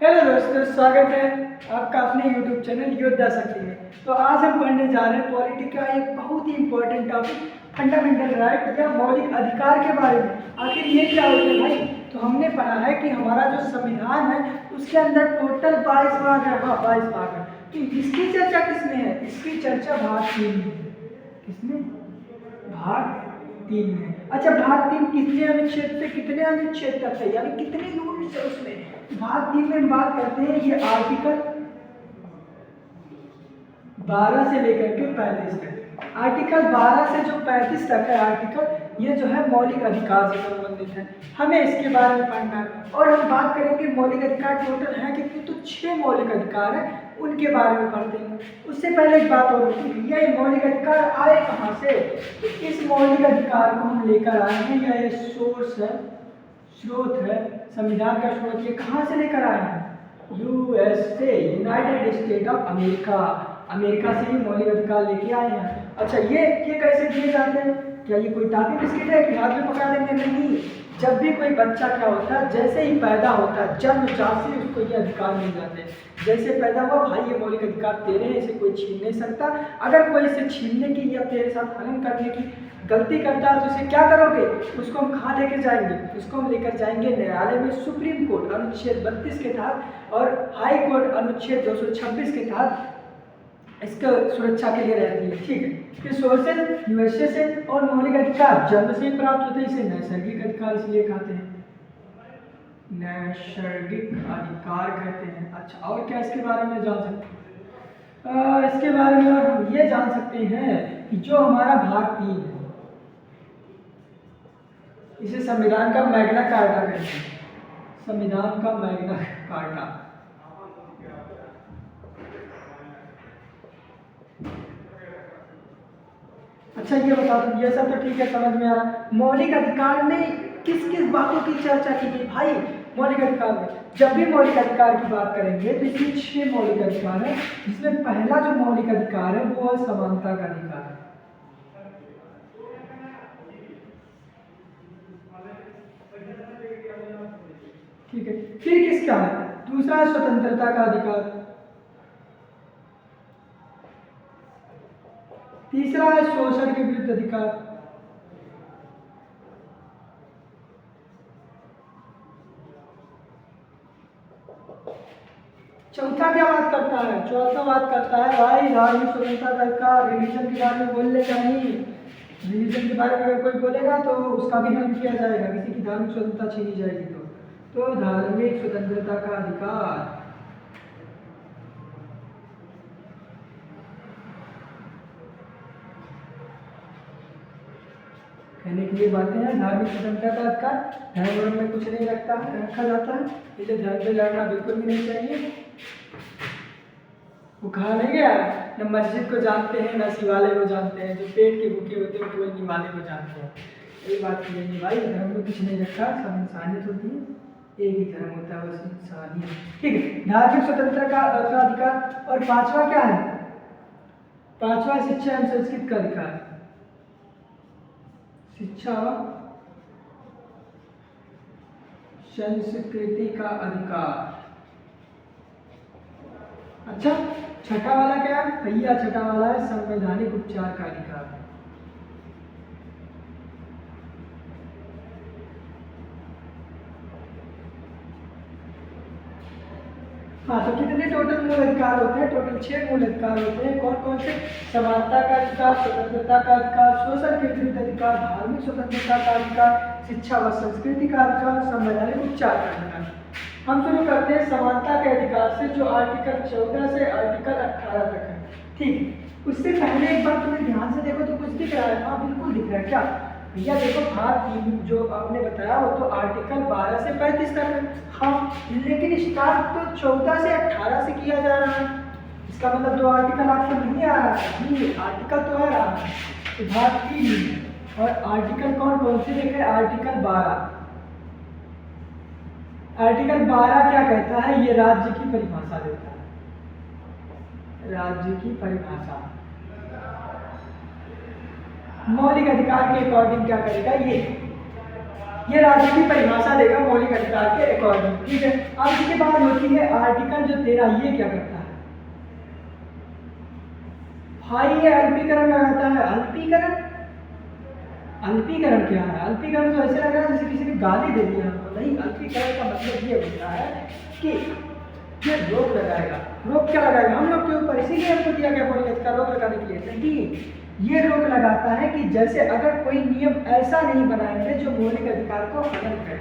Hello दोस्तों, स्वागत है आपका अपने YouTube चैनल योद्धा शक्ति में। तो आज हम पढ़ने जा रहे हैं पॉलिटी का एक बहुत ही इम्पोर्टेंट टॉपिक, फंडामेंटल राइट या मौलिक अधिकार के बारे में। आखिर ये क्या होता है भाई? तो हमने पढ़ा है कि हमारा जो संविधान है उसके अंदर टोटल 22 भाग है। हाँ, 22 भाग है। तो इसकी चर्चा किसमें है? इसकी चर्चा भाग 3 में है। किसमें? भाग 3 में। अच्छा, भाग 3 कितने अनुच्छेद से कितने अनुच्छेद तक है, यानी कितने यूनिट्स है उसमें? भाग 3 में हम बात करते हैं ये आर्टिकल 12 से लेकर के 35 तक। आर्टिकल 12 से जो 35 तक है आर्टिकल, ये जो है मौलिक अधिकार से संबंधित है। हमें इसके बारे में पढ़ना है और हम बात करेंगे मौलिक अधिकार टोटल है कितने, तो 6 मौलिक अधिकार है, उनके बारे में पढ़ते हैं। उससे पहले एक बात और होती है, ये मौलिक अधिकार आए कहाँ से? तो इस मौलिक अधिकार को हम लेकर आए हैं, यह एक सोर्स है, स्रोत है, संविधान का स्रोत। ये कहाँ से लेकर आए हैं? USA, United state of America. America से ही मौलिक अधिकार लेके आए हैं। अच्छा, ये कैसे दिए जाते हैं? क्या ये कोई टाफी बिस्किट है कि हाथ में पकड़ा देंगे? नहीं। जब भी कोई बच्चा क्या होता है, जैसे ही पैदा होता है, जन्मजात से उसको ये अधिकार मिल जाते हैं। जैसे पैदा हुआ, भाई ये मौलिक अधिकार तेरे हैं, इसे कोई छीन नहीं सकता। अगर कोई इसे छीनने की या तेरे साथ हनन करने की गलती करता है तो इसे क्या करोगे? उसको हम कहाँ लेकर जाएंगे? उसको हम लेकर जाएंगे न्यायालय में। सुप्रीम कोर्ट अनुच्छेद 32 के तहत और हाई कोर्ट अनुच्छेद 226 के तहत इसका सुरक्षा के लिए रहती है। ठीक है। फिर सोर्सेज यूएसए से, और मौलिक अधिकार जन्म से ही प्राप्त होते हैं, इसे नैसर्गिक अधिकार इसलिए कहते हैं, नैसर्गिक अधिकार कहते हैं। अच्छा, और क्या इसके बारे में जान सकते हैं? इसके बारे में और हम ये जान सकते हैं कि जो हमारा भाग 3 है, इसे संविधान का मैग्ना कार्टा कहते हैं। संविधान का मैग्ना कार्टा। अच्छा, ये बता दो, ये सब तो ठीक है, समझ में आ रहा। मौलिक अधिकार में किस किस बातों की चर्चा की गई भाई? मौलिक अधिकार में जब भी मौलिक अधिकार की बात करेंगे तो इसमें 6 मौलिक अधिकार है, जिसमें पहला जो मौलिक अधिकार है वो है समानता का अधिकार है। ठीक है। फिर किसका है? दूसरा है स्वतंत्रता का अधिकार। तीसरा है शोषण के विरुद्ध अधिकार। चौथा क्या बात करता है? चौथा बात करता है भाई धार्मिक स्वतंत्रता का अधिकार। रिलीजन के बारे में बोल ले क्या नहीं? रिलीजन के बारे में अगर कोई बोलेगा तो उसका भी हनन किया जाएगा, किसी की धार्मिक स्वतंत्रता छीनी जाएगी। तो धार्मिक स्वतंत्रता का अधिकार। कहने के लिए बातें हैं। धार्मिक स्वतंत्रता का अधिकार, धर्म में कुछ नहीं रखा जाता है, इसे धर्म से लड़ना बिल्कुल भी नहीं चाहिए। वो कहा नहीं गया, न मस्जिद को जानते हैं न शिवालय को जानते हैं, जो पेट के भूखे होते हैं केवल निवाले को जानते हैं। यही बात की नहीं भाई, धर्म में कुछ नहीं रखा, सब इंसानियत होती है, एक ही धर्म होता है, बस इंसानियत। ठीक है, धार्मिक स्वतंत्रता का अधिकार। और पांचवा क्या है? पांचवा शिक्षा एवं संस्कृति का अधिकार। शिक्षा संस्कृति का अधिकार। अच्छा, छठा वाला क्या है भैया? छठा वाला है संवैधानिक उपचार का अधिकार। हाँ, तो कितने टोटल मूल अधिकार होते हैं? टोटल 6 मूल अधिकार होते हैं। कौन कौन से? समानता का अधिकार, स्वतंत्रता का अधिकार, शोषण के विरुद्ध अधिकार, धार्मिक स्वतंत्रता का अधिकार, शिक्षा व संस्कृति का अधिकार, संवैधानिक उपचार का अधिकार। हम शुरू करते हैं समानता के अधिकार से, जो आर्टिकल 14 से आर्टिकल 18 तक है। ठीक। उससे पहले एक बात तुम्हें ध्यान से देखो तो कुछ दिख रहा है? हाँ, बिल्कुल दिख रहा है। क्या भैया? देखो, भाग 3 जो आपने बताया वो तो आर्टिकल 12 से 35 तक है। हाँ, लेकिन स्टार्ट तो 14 से 18 से किया जा रहा है। इसका मतलब 2 आर्टिकल आपको नहीं आ रहा है? नहीं, आर्टिकल तो आ रहा है। तो भाग 3 और आर्टिकल कौन कौन से देखे? आर्टिकल 12। आर्टिकल 12 क्या कहता है? ये राज्य की परिभाषा देता है। राज्य की परिभाषा मौलिक अधिकार के अकॉर्डिंग क्या करेगा? ये राज्य की परिभाषा देगा मौलिक अधिकार के अकॉर्डिंग। प्रॉब्लम, ठीक है। अब इसके बाद होती है आर्टिकल जो 13, ये क्या करता है भाई? ये अल्पीकरण लगाता है। अल्पीकरण, अल्पीकरण क्या है? अल्पीकरण तो ऐसे लग रहा है जैसे किसी ने गाली दे दी हमको। नहीं, अल्पीकरण का मतलब ये होता है कि ये रोक लगाएगा। रोक क्या लगाएगा? हम लोग के ऊपर, इसीलिए हमको दिया गया मौलिक का रोक लगाने के लिए, ठीक। ये रोक लगाता है कि जैसे अगर कोई नियम ऐसा नहीं बनाएंगे जो मौलिक अधिकार को हनन करे।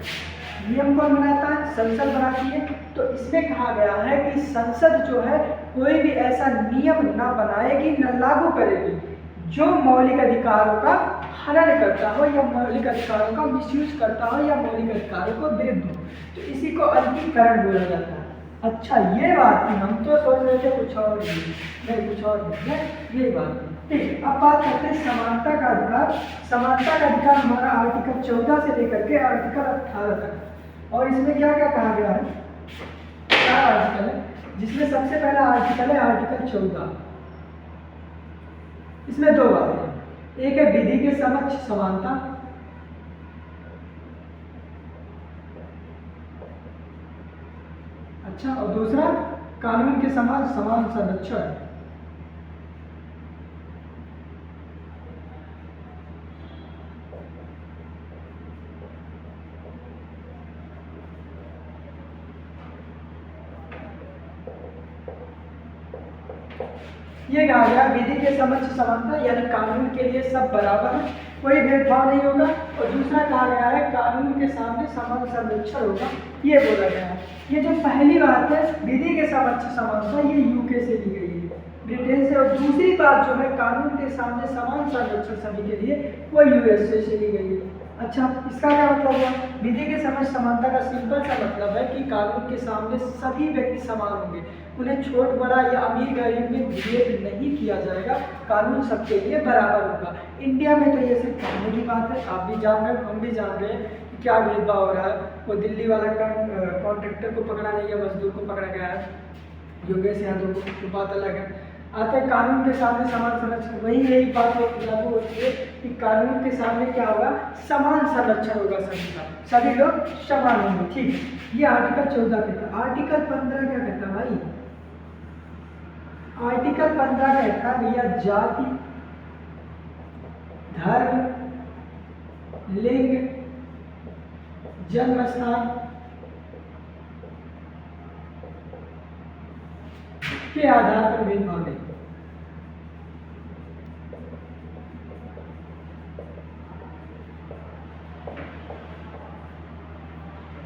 नियम कौन बनाता है? संसद बनाती है। तो इसमें कहा गया है कि संसद जो है कोई भी ऐसा नियम ना बनाएगी, न लागू करेगी जो मौलिक अधिकारों का हनन करता हो या मौलिक अधिकारों का मिसयूज करता हो या मौलिक अधिकारों को विरुद्ध हो। तो इसी को अल्पीकरण बोला जाता है। अच्छा, ये बात थी। हम तो सोच रहे थे कुछ और नहीं, कुछ और नहीं, ये बात थी, ठीक। अब बात करते हैं समानता का अधिकार। समानता का अधिकार हमारा आर्टिकल 14 से लेकर के आर्टिकल 18 तक। और इसमें क्या क्या कहा गया है? 4 आर्टिकल है, जिसमें सबसे पहला आर्टिकल है आर्टिकल 14। इसमें 2 बातें हैं। एक है विधि के समक्ष समानता, अच्छा, और दूसरा कानून के समक्ष समान संरक्षण। ये कहा गया विधि के समक्ष समानता, यानी कानून के लिए सब बराबर है, कोई भेदभाव नहीं होगा। और दूसरा कहा गया है कानून के सामने समान संरक्षण होगा, ये बोला गया है। ये जो पहली बात है विधि के समक्ष समानता, ये यूके से ली गई है, ब्रिटेन से। और दूसरी बात जो है कानून के सामने समान संरक्षण सभी के लिए, वो यूएसए से ली गई है। अच्छा, इसका क्या मतलब हुआ? विधि के समक्ष समानता का सिंपल सा मतलब है कि कानून के सामने सभी व्यक्ति समान होंगे, उन्हें छोट बड़ा या अमीर गरीब में भेद नहीं किया जाएगा, कानून सबके लिए बराबर होगा। इंडिया में तो ये सिर्फ कहने की बात है, आप भी जान रहे हैं, हम भी जान रहे हैं कि क्या भेदभाव हो रहा है। वो दिल्ली वाला कॉन्ट्रैक्टर को पकड़ा नहीं गया, मजदूर को पकड़ा गया है, योगेश यादव को, तो बात अलग है। आते कानून के सामने समान संरक्षण, वही यही बात लागू होती है कि कानून के सामने क्या होगा? समान संरक्षण होगा सभी का, सभी लोग समान होंगे, ठीक। ये आर्टिकल 14 कहता है। आर्टिकल 15 क्या कहता है भाई? आर्टिकल 15 कहता है भैया जाति, धर्म, लिंग, जन्म स्थान के आधार पर भेदभाव नहीं।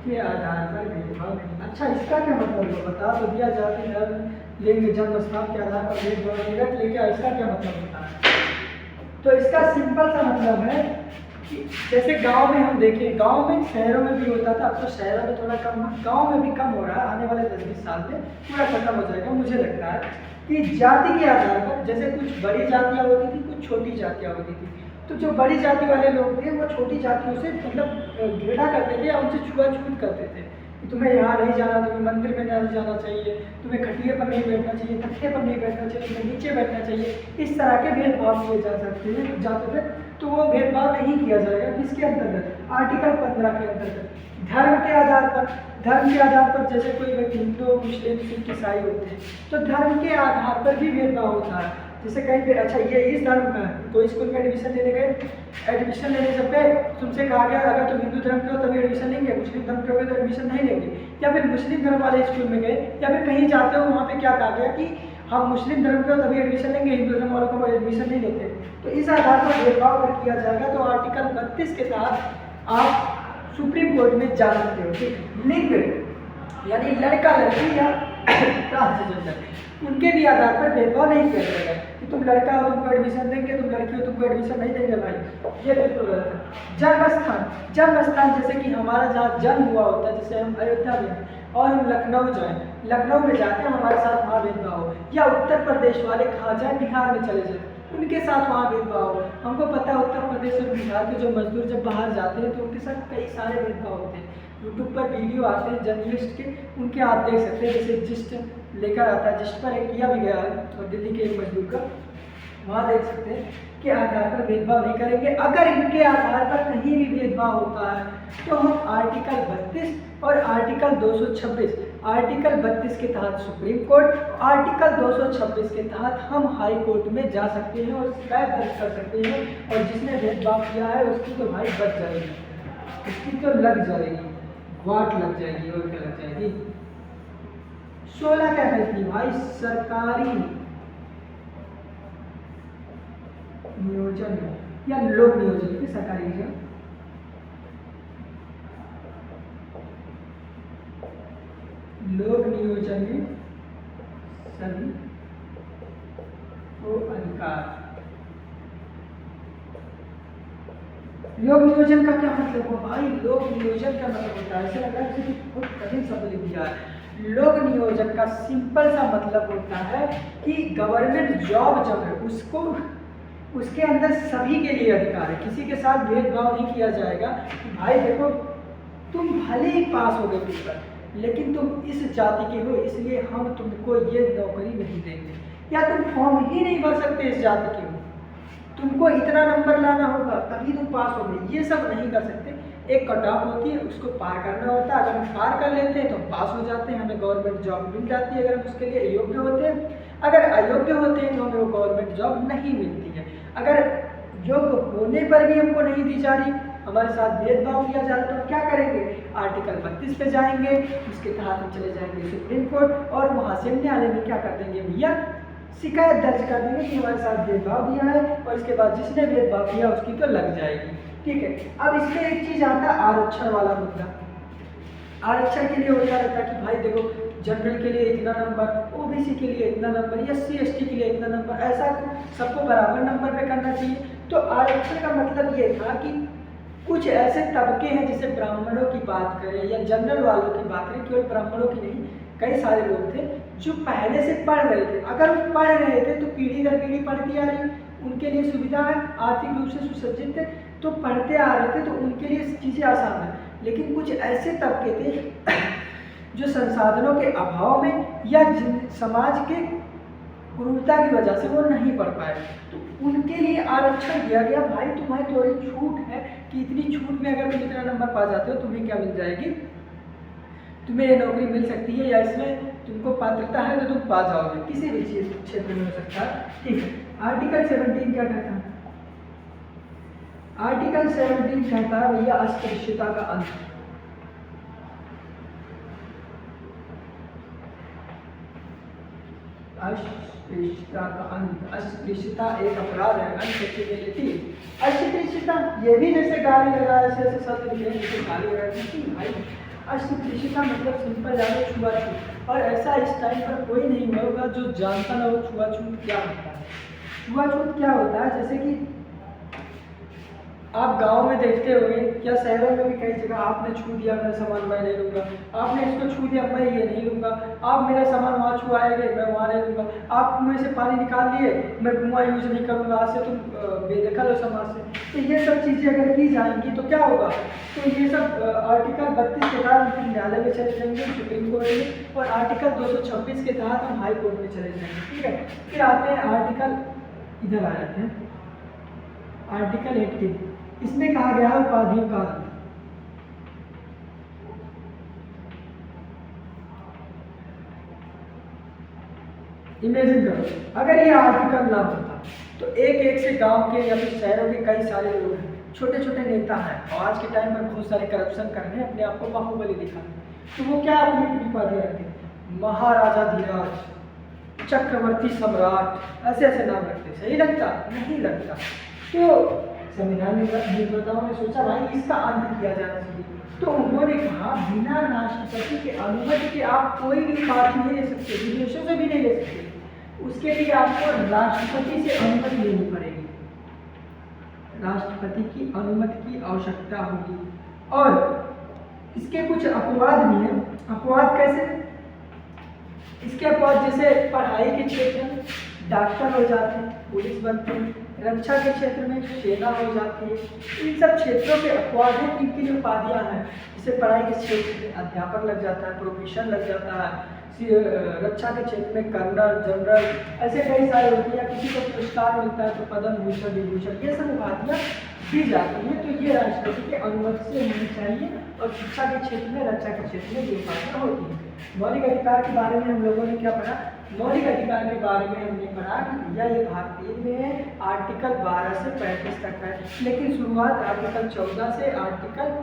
के आधार पर भेदभाव नहीं। अच्छा, इसका क्या मतलब है? बता तो दिया, जाति, धर्म, लिंग, जन्म स्थान के आधार पर भेदभाव नहीं रख, लेकिन इसका क्या मतलब होता है? तो इसका सिंपल सा मतलब है कि जैसे गांव में हम देखें, गांव में, शहरों में भी होता था, अब तो शहरों में थोड़ा कम, गांव में भी कम हो रहा है, आने वाले 10-20 साल में पूरा खत्म हो जाएगा। मुझे लगता है कि जाति के आधार पर, जैसे कुछ बड़ी जातियाँ होती थी, कुछ छोटी जातियाँ होती थी, तो जो बड़ी जाति वाले लोग थे वो छोटी जातियों से मतलब घृणा करते थे या उनसे छुआछूत करते थे कि तुम्हें यहाँ नहीं जाना, तुम्हें मंदिर में नहीं जाना चाहिए, तुम्हें खटिए पर नहीं बैठना चाहिए, तख्ते पर नहीं बैठना चाहिए, तुम्हें नीचे बैठना चाहिए। इस तरह के भेदभाव किए जाते थे। तो वो भेदभाव नहीं किया जाएगा। किसके अंतर्गत? आर्टिकल 15 के अंतर्गत। धर्म के आधार पर, धर्म के आधार पर जैसे कोई व्यक्ति हिंदू, मुस्लिम, सिख, ईसाई होते हैं, तो धर्म के आधार पर भी भेदभाव होता है। जैसे कहीं पे, अच्छा ये इस धर्म का है, कोई स्कूल में एडमिशन लेने गए, एडमिशन लेने जब गए तुमसे कहा गया अगर तुम हिंदू धर्म के हो तभी एडमिशन लेंगे, मुस्लिम धर्म के हो तो एडमिशन नहीं लेंगे। या फिर मुस्लिम धर्म वाले स्कूल में गए या फिर कहीं जाते हो, वहाँ पे क्या कहा गया कि हम मुस्लिम धर्म के हो तभी एडमिशन लेंगे, हिंदू धर्म वालों को एडमिशन नहीं लेते। तो इस आधार पर भेदभाव अगर किया जाएगा तो आर्टिकल 32 के तहत आप सुप्रीम कोर्ट में जा सकते हो। ठीक, लिंग यानी लड़का लड़की या ट्रांसजेंडर, उनके भी आधार पर भेदभाव नहीं किया जाएगा कि तुम लड़का हो तुमको एडमिशन देंगे, तुम लड़की हो तुमको एडमिशन नहीं देंगे भाई, ये बिल्कुल गलत है। जन्म स्थान, जन्म स्थान जैसे कि हमारा जहाँ जन्म हुआ होता है, जैसे हम अयोध्या में और हम लखनऊ जाएं, लखनऊ में जाते हैं हमारे साथ वहाँ भेदभाव हो, या उत्तर प्रदेश वाले कहाँ जाए, बिहार में चले जाए उनके साथ वहाँ भेदभाव हो। हमको पता है उत्तर प्रदेश और बिहार के जो मजदूर जब बाहर जाते हैं तो उनके साथ कई सारे भेदभाव होते हैं। यूट्यूब पर वीडियो आते हैं जर्नलिस्ट के, उनके आप देख सकते हैं, जैसे जिस्ट लेकर आता है, जिस्ट पर एक किया भी गया है और दिल्ली के एक मजदूर का, वहाँ देख सकते हैं कि आधार पर भेदभाव नहीं करेंगे। अगर इनके आधार पर कहीं भी भेदभाव होता है तो हम आर्टिकल 32 और आर्टिकल 226, आर्टिकल 32 के तहत सुप्रीम कोर्ट, आर्टिकल 226 के तहत हम हाई कोर्ट में जा सकते हैं और शिकायत दर्ज कर सकते हैं, और जिसने भेदभाव किया है उसकी तो भाई बच जाएगी, उसकी तो लग जाएगी, वाट लग जाएगी, और क्या लग जाएगी। 16 क्या कहती है भाई, सरकारी नियोजन या लोक नियोजन की सरकारी नियोजन, लोक नियोजन में सभी को अधिकार। लोक नियोजन का क्या मतलब हो भाई, लोक नियोजन का मतलब होता है, ऐसे लग रहा है कि बहुत कठिन शब्द लिख दिया है। लोक नियोजन का सिंपल सा मतलब होता है कि गवर्नमेंट जॉब जब है उसको, उसके अंदर सभी के लिए अधिकार है, किसी के साथ भेदभाव नहीं किया जाएगा कि भाई देखो तुम भले ही पास हो गए पेपर लेकिन तुम इस जाति के हो इसलिए हम तुमको ये नौकरी नहीं देंगे, या तुम फॉर्म ही नहीं भर सकते इस जाति के हो, तुमको इतना नंबर लाना होगा तभी तुम पास हो गए, ये सब नहीं कर सकते। एक कट ऑफ होती है, उसको पार करना होता है, अगर हम पार कर लेते हैं तो हम पास हो जाते हैं, हमें गवर्नमेंट जॉब मिल जाती है, अगर हम उसके लिए योग्य होते हैं। अगर अयोग्य होते हैं तो हमें वो गवर्नमेंट जॉब नहीं मिलती है। अगर योग्य होने पर भी हमको नहीं दी जा रही, हमारे साथ भेदभाव किया जा रहा है, तो क्या करेंगे, आर्टिकल 32 पे जाएंगे, उसके तहत हम चले जाएंगे सुप्रीम कोर्ट, और वहाँ से न्यायालय में क्या कर देंगे भैया, शिकायत दर्ज कर देंगे कि हमारे साथ भेदभाव दिया है, और इसके बाद जिसने भेदभाव किया उसकी तो लग जाएगी। ठीक है, अब इसमें एक चीज़ आता है आरक्षण वाला मुद्दा। आरक्षण के लिए होता रहता है कि भाई देखो जनरल के लिए इतना नंबर, ओबीसी के लिए इतना नंबर, एससी एसटी के लिए इतना नंबर, ऐसा सबको बराबर नंबर पे करना चाहिए। तो आरक्षण का मतलब ये था कि कुछ ऐसे तबके हैं, जैसे ब्राह्मणों की बात करें या जनरल वालों की बात करें, केवल ब्राह्मणों की नहीं, कई सारे लोग थे जो पहले से पढ़ रहे थे। अगर वो पढ़ रहे थे तो पीढ़ी दर पीढ़ी पढ़ती आ रही, उनके लिए सुविधा है, आर्थिक रूप से सुसज्जित थे, तो पढ़ते आ रहे थे, तो उनके लिए चीज़ें आसान है। लेकिन कुछ ऐसे तबके थे जो संसाधनों के अभाव में या समाज के क्रूरता की वजह से वो नहीं पढ़ पाए, तो उनके लिए आरक्षण दिया गया। भाई तुम्हारी थोड़ी छूट है कि इतनी छूट में अगर तुम इतना नंबर पा जाते हो तुम्हें क्या मिल जाएगी, तुम्हें ये नौकरी मिल सकती है, या इसमें तुमको पात्रता है तो तुम पा जाओगे, किसी भी चीज क्षेत्र में हो सकता है। ठीक है, आर्टिकल 17 क्या कहता है, आर्टिकल 17 कहता है भैया अस्पृश्यता का अंत। अस्पृश्यता का अंत, अस्पृश्यता एक अपराध है, अनसेक्सुअलिटी। अस्पृश्यता ये भी जैसे गाली लगा, ऐसे ऐसे शब्द लिखे जैसे गाली लगा, भाई अस्पृश्यता मतलब सिंपल जाने छुआछूत, और ऐसा इस टाइम पर कोई नहीं होगा जो जानता ना हो छुआछूत क्या होता है। छुआछूत क्या होता है, जैसे कि आप गांव में देखते होंगे या शहरों में भी कई जगह, आपने छू दिया मेरा सामान मैं नहीं लूँगा, आपने इसको छू दिया मैं ये नहीं लूँगा, आप मेरा सामान वहाँ छुआएंगे मैं वहाँ नहीं लूँगा, आप कुएं से पानी निकाल लिए मैं कुआं यूज नहीं करूँगा, आज से तुम बेदखल हो समाज से। तो ये सब चीज़ें अगर की जाएंगी तो क्या होगा, तो ये सब आर्टिकल 32 के तहत हम न्यायालय में चले जाएंगे, सुप्रीम कोर्ट में, और आर्टिकल 226 के तहत हम हाई कोर्ट में चले जाएंगे। ठीक है, फिर आते हैं आर्टिकल, इधर आ जाते हैं आर्टिकल 18, इसमें कहा गया है उपाधियों का अंत। इमेजिन करो अगर ये आर्टिकल ना होता तो एक एक से गांव के या फिर शहरों के कई सारे लोग हैं, छोटे छोटे नेता हैं, और आज के टाइम पर बहुत सारे करप्शन कर रहे हैं, अपने आप को बाहुबली दिखा रहे हैं, तो वो क्या अपनी उपाधियां रखते हैं, महाराजा धीराज, चक्रवर्ती सम्राट, ऐसे ऐसे नाम रखते। सही लगता? नहीं लगता। तो संविधान निर्माताओं ने सोचा भाई इसका अंत किया जाना चाहिए, तो उन्होंने कहा बिना राष्ट्रपति के अनुमति के आप कोई भी उपाधि नहीं ले सकते, विदेशों से भी नहीं ले सकते, उसके लिए आपको राष्ट्रपति से अनुमति लेनी पड़ेगी, राष्ट्रपति की अनुमति की आवश्यकता होगी। और इसके कुछ अपवाद भी हैं। अपवाद कैसे? इसके अपवाद जैसे पढ़ाई के क्षेत्र में डॉक्टर हो जाते हैं, पुलिस बनते हैं, रक्षा के क्षेत्र में सेना हो जाती है, इन सब क्षेत्रों के अपवाद हैं, इनकी जो उपाधियाँ हैं, जैसे पढ़ाई के क्षेत्र में अध्यापक लग जाता है, प्रोफेसर लग जाता है, रक्षा के क्षेत्र में कर्नल, जनरल, ऐसे कई सारे होते हैं, या किसी को पुरस्कार मिलता है तो पद्म भूषण, विभूषण, ये सब उपाधियाँ दी जाती है, तो ये राष्ट्रपति के अनुमति से होनी चाहिए और शिक्षा के क्षेत्र में, रक्षा के क्षेत्र में ये बातें होती हैं। मौलिक अधिकार के बारे में हम लोगों ने क्या पढ़ा? मौलिक अधिकार के बारे में हमने पढ़ा कि भैया ये भाग 3 में है, आर्टिकल 12 से 35 तक है, लेकिन शुरुआत आर्टिकल 14 से आर्टिकल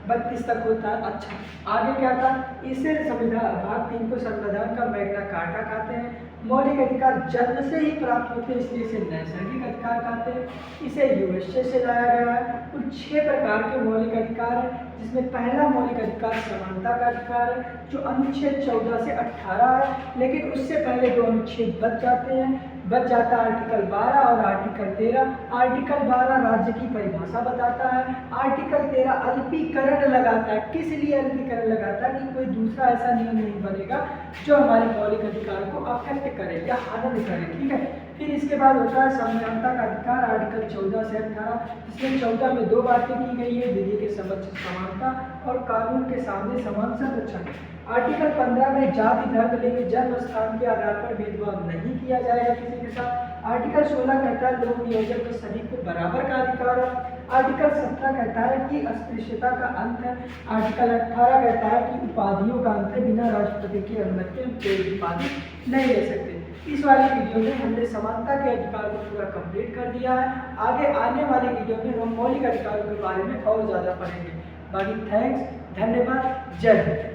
32 तक होता है। अच्छा, आगे क्या था? इसे संविधान भाग 3 को संविधान का मैग्ना कार्टा कहते हैं। मौलिक अधिकार जन्म से ही प्राप्त होते हैं, इसलिए इसे नैसर्गिक अधिकार कहते हैं। इसे यूएसए से लाया गया है। कुल 6 प्रकार के मौलिक अधिकार हैं, जिसमें पहला मौलिक अधिकार समानता का अधिकार है, जो अनुच्छेद 14 से 18 है, लेकिन उससे पहले 2 अनुच्छेद बच जाते हैं। बच जाता है आर्टिकल 12 और आर्टिकल 13। आर्टिकल 12 राज्य की परिभाषा बताता है, आर्टिकल 13 अल्पीकरण लगाता है। किस लिए अल्पीकरण लगाता है? कि कोई दूसरा ऐसा नियम नहीं बनेगा जो हमारे मौलिक अधिकार को अफेक्ट करे या हनन करे, ठीक है। फिर इसके बाद होता है समानता का अधिकार, आर्टिकल 14 से 18, जिसमें 14 में 2 बातें की गई है, विधि के समक्ष समानता और कानून के सामने समान संरक्षण। आर्टिकल 15 में जाति, धर्म, लिंग, जन्म स्थान के आधार पर भेदभाव नहीं किया जाएगा किसी के साथ। आर्टिकल 16 कहता है लोक नियोजन में सभी को बराबर का अधिकार है। आर्टिकल 17 कहता है कि अस्पृश्यता का अंत है। आर्टिकल 18 कहता है कि उपाधियों का अंत है, बिना राष्ट्रपति की अनुमति के कोई उपाधि नहीं ले सकते। इस वाली वीडियो में हमने समानता के अधिकार को पूरा कंप्लीट कर दिया है। आगे आने वाली वीडियो में हम मौलिक अधिकारों के बारे में और ज़्यादा पढ़ेंगे। बाकी थैंक्स, धन्यवाद, जय हिंद।